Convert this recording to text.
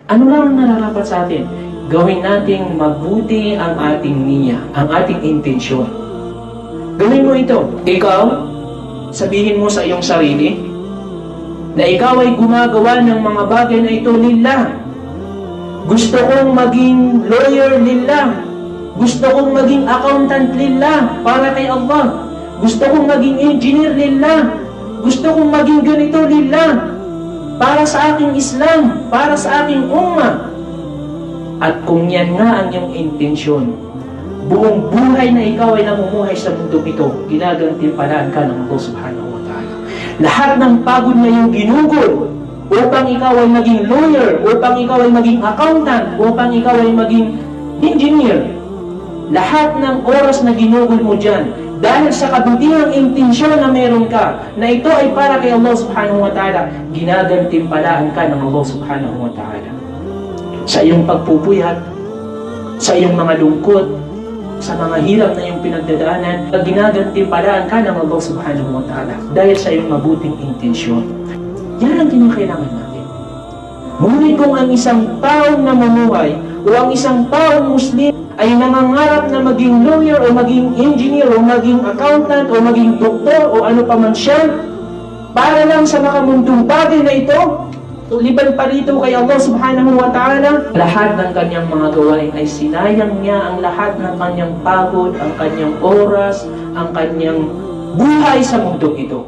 Ano lang ang nararapat sa atin? Gawin nating mabuti ang ating niya, ang ating intensyon. Gawin mo ito. Ikaw, sabihin mo sa iyong sarili na ikaw ay gumagawa ng mga bagay na ito lillah. Gusto kong maging lawyer lillah. Gusto kong maging accountant lillah para kay Allah. Gusto kong maging engineer lillah. Gusto kong maging ganito lillah. Para sa aking Islam, para sa aking ummah. At kung yan nga ang iyong intensyon, buong buhay na ikaw ay namumuhay sa mundong ito, ginagantimpalaan ka ng Allah subhanahu wa ta'ala. Lahat ng pagod na iyong ginugol upang ikaw ay maging lawyer, upang ikaw ay maging accountant, upang ikaw ay maging engineer, lahat ng oras na ginugol mo dyan, dahil sa kabutihang intensyon na meron ka, na ito ay para kay Allah subhanahu wa ta'ala, ginagantimpalaan ka ng Allah subhanahu wa ta'ala. Sa iyong pagpupuyat, sa iyong mga lungkot, sa mga hirap na iyong pinagdadaanan, ginagantimpalaan ka ng Allah subhanahu wa ta'ala dahil sa iyong mabuting intensyon. Yan ang kinakailangan natin. Ngunit kung ang isang taong namumuhay o ang isang taong Muslim ay nangangarap na maging lawyer o maging engineer o maging accountant o maging doktor o ano pa man siya, para lang sa makamundong bagay na ito, liban pa rito kay Allah subhanahu wa ta'ala, lahat ng kanyang mga gawain ay sinayang niya ang lahat ng kanyang pagod, ang kanyang oras, ang kanyang buhay sa mundong ito.